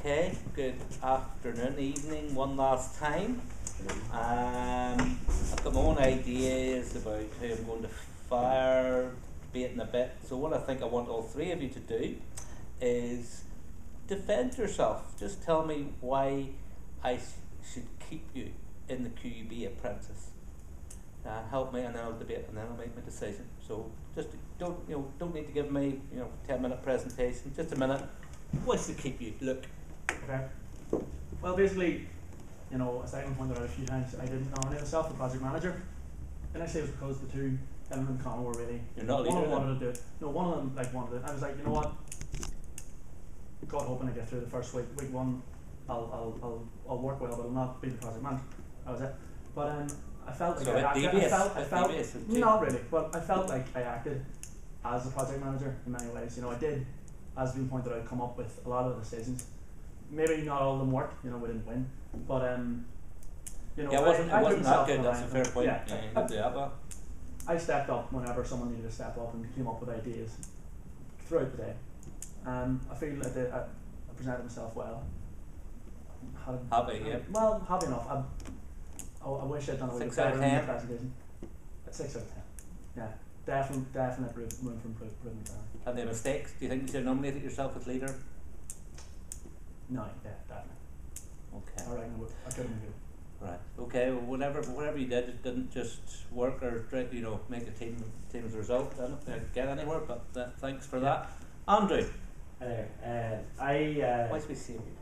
Okay, good afternoon, evening, one last time. I've got my own ideas about who I'm going to fire, debating a bit. So what I think I want all three of you to do is defend yourself. Just tell me why I should keep you in the QUB apprentice. Help me, and then I'll debate, and then I'll make my decision. So just don't need to give me 10-minute presentation. Just a minute. Why should keep you? Look. Okay. Well, basically, as I pointed out a few times, I didn't nominate myself the project manager. Initially, it was because the two gentlemen in common were really. You're not one of them leader. wanted to do it. No, one of them wanted it. I was like, you know what? God hoping I get through the first week. Week one, I'll work well, but I'll not be the project manager. That was it. But I felt like So I felt not really, but I felt like I acted as a project manager in many ways. I did, as being pointed out, come up with a lot of decisions. Maybe not all of them worked. We didn't win, but it wasn't that good. That's a fair point. Yeah, you did do that well. I stepped up whenever someone needed to step up and came up with ideas throughout the day. I feel like I presented myself well. Happy, yeah. Well, happy enough. I wish I'd done a little bit better in the presentation. At 6 out of 10. Yeah, definite room for improvement there. Had there mistakes? Do you think you should have nominated yourself as leader? No, yeah, definitely. Okay. I reckon I could have been good. Right. Okay. Well, whatever you did, it didn't just work or make the team's result. Didn't get anywhere. But thanks for that, Andrew. Hi there. Why should we see you?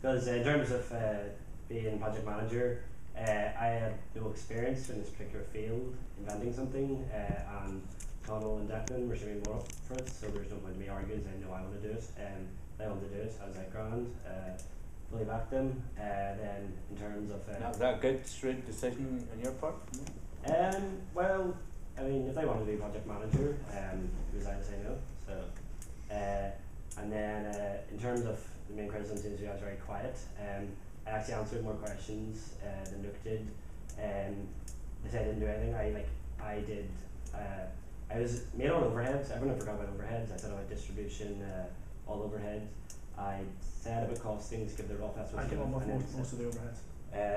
Because in terms of being project manager, I had no experience in this particular field, inventing something, and Connell and Declan were showing more up for it, so there's no point in me arguing. I know I want to do it, they want to do it. I was like, grand, fully backed them. Then in terms of was that a good straight decision on your part? well, I mean, if they want to be project manager, who was I to say no? So, and then in terms of the main criticism, seems you guys very quiet. I actually answered more questions than Luke did. They said I didn't do anything. I did. I was made on overheads. Everyone forgot about overheads. I said about distribution, all overheads. I said about costings, give the rough estimate. I came up with most of the overheads.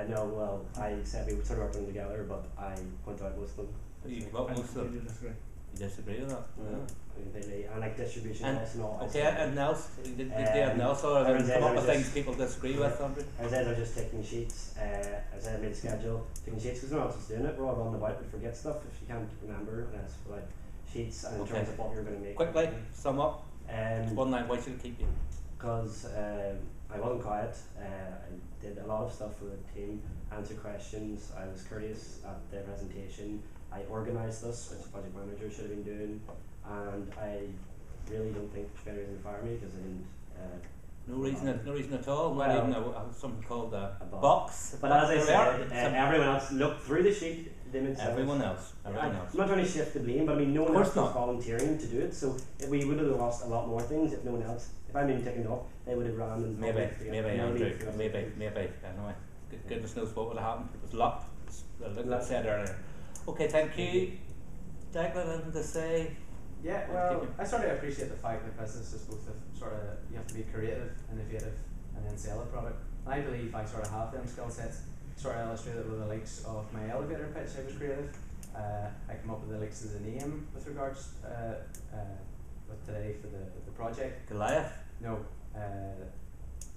No, well, I said we would sort of work them together, but I pointed out most of them. You got most of them. You disagree with that? Yeah. Completely. And like distribution costs and all. Okay, and else? Did anything else or come up with things people disagree with, Andrew? I said I was just taking sheets. I said I made a schedule, taking sheets because no one else was doing it. We're all running about, we forget stuff if you can't remember. And it's like sheets and in terms of what you're going to make. Quickly, sum up. One line, why should it keep you? Because I wasn't quiet. I did a lot of stuff with the team, answered questions. I was courteous at the presentation. I organised this, which the project manager should have been doing, and I really don't think there's any reason to fire me because I didn't. No reason at all. Well, Not even something called a box. But as I said, everyone else looked through the sheet. Everyone else. I'm not trying to shift the blame, but I mean, no one else was volunteering to do it, so we would have lost a lot more things if no one else. If I'd been taken off, they would have run and maybe. Anyway, goodness knows what would have happened. It was luck. Like I said earlier. Okay, thank you. Declan, anything to say? Yeah, well, I sort of appreciate the fact that business is both you have to be creative, innovative, and then sell a product. And I believe I sort of have them skill sets. Sort of illustrated with the likes of my elevator pitch. I was creative. I come up with the likes of the name with regards with today for the project. Goliath? No,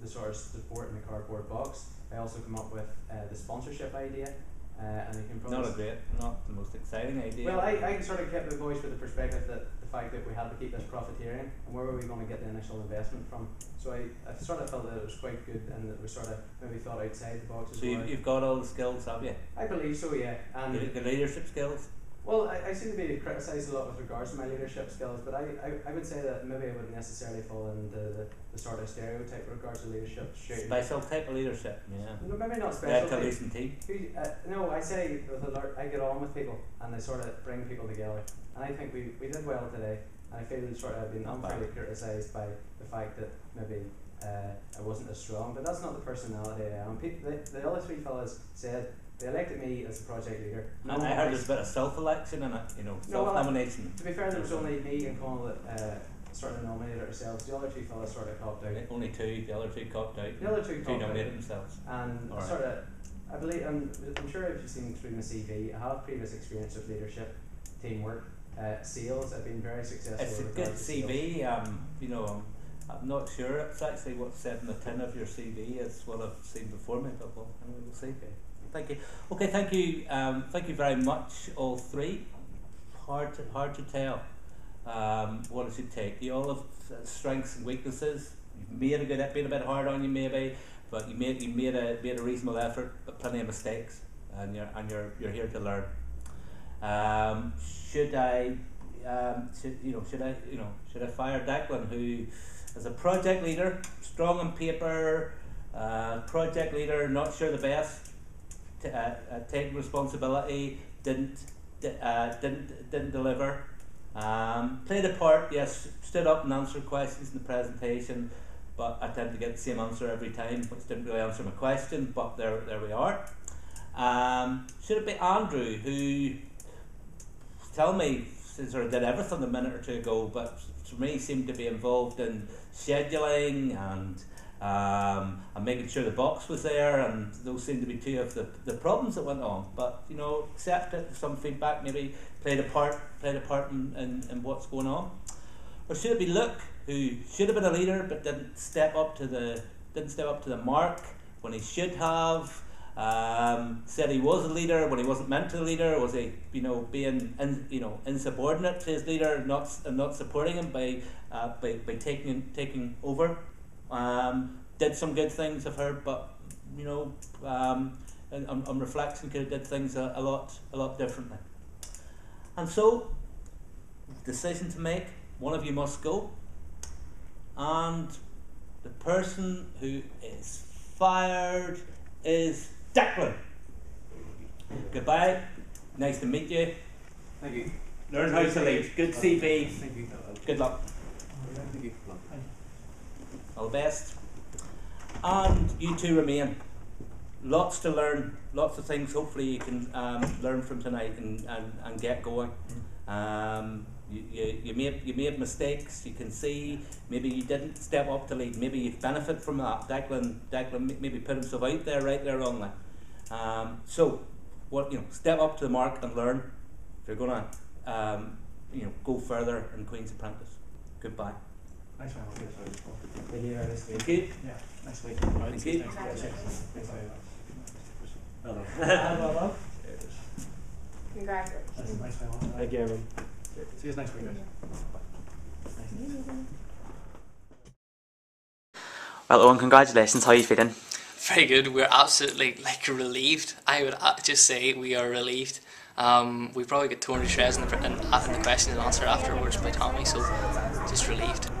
the sort of support in the cardboard box. I also come up with the sponsorship idea. And you can probably not the most exciting idea. Well, I sort of kept the voice with the perspective that the fact that we had to keep this profiteering and where were we going to get the initial investment from. So I sort of felt that it was quite good and that we sort of maybe thought outside the box as well. So you've got all the skills, have you? I believe so, yeah. And the leadership skills? Well, I seem to be criticised a lot with regards to my leadership skills, but I would say that maybe I wouldn't necessarily fall into the sort of stereotype with regards to leadership. Special type of leadership, yeah. No, maybe not special. Team. No, I say I get on with people and I sort of bring people together. And I think we did well today. And I feel sort of been unfairly criticised by the fact that maybe I wasn't as strong, but that's not the personality I am. The other three fellas said they elected me as the project leader. And I heard there's a bit of self-election in it, self-nomination. To be fair, there was only me and Connell that sort of nominated ourselves. The other two fellas sort of copped out. Only two, the other two copped out. The other two copped out. Nominated themselves. And All right. sort of, I believe, I'm sure if you've seen through my CV, I have previous experience of leadership, teamwork, sales. I've been very successful. It's a with good regards to CV. sales. You know, I'm not sure it's actually what's said in the tin of your CV. It's what I've seen before me, but we'll see. Okay. Thank you. Okay, thank you very much, all three. Hard to tell what it should take. You all have strengths and weaknesses. You've been a bit hard on you maybe, but you made a reasonable effort, but plenty of mistakes, and you're here to learn. Should I fire Declan, who is a project leader, strong on paper, project leader, not sure the best, taking responsibility, didn't deliver, played a part, yes, stood up and answered questions in the presentation, but I tend to get the same answer every time, which didn't really answer my question, but there we are. Should it be Andrew, who, tell me, sort of did everything a minute or two ago, but for me seemed to be involved in scheduling and making sure the box was there, and those seemed to be two of the problems that went on. But you know, accepted some feedback, maybe played a part in what's going on. Or should it be Luke, who should have been a leader but didn't step up to the mark when he should have? Said he was a leader when he wasn't meant to be a leader. Was he, being insubordinate to his leader, not supporting him by taking over? Did some good things, I've heard, but on reflection, could have did things a lot differently. And so, decision to make. One of you must go, and the person who is fired is Declan. Goodbye. Nice to meet you. Thank you. Learn how to lead. Good CV. Thank you. Good luck. Thank you. All the best. And you two remain. Lots to learn. Lots of things. Hopefully you can learn from tonight and get going. You made mistakes. You can see maybe you didn't step up to lead. Maybe you benefit from that. Declan maybe put himself out there right there wrongly. So step up to the mark and learn. If you're gonna go further in Queen's Apprentice. Goodbye. Thanks very much. Thank you. Thank you. Yeah, nice week. Thank you. Thanks very much. Well done. Well done. Congratulations. Nice very much. Thank you, everyone. See you next week, guys. Well, Owen, congratulations. How are you feeling? Very good. We're absolutely relieved. I would just say we are relieved. We probably get 200 shreds in the question and answer afterwards by Tommy, so just relieved.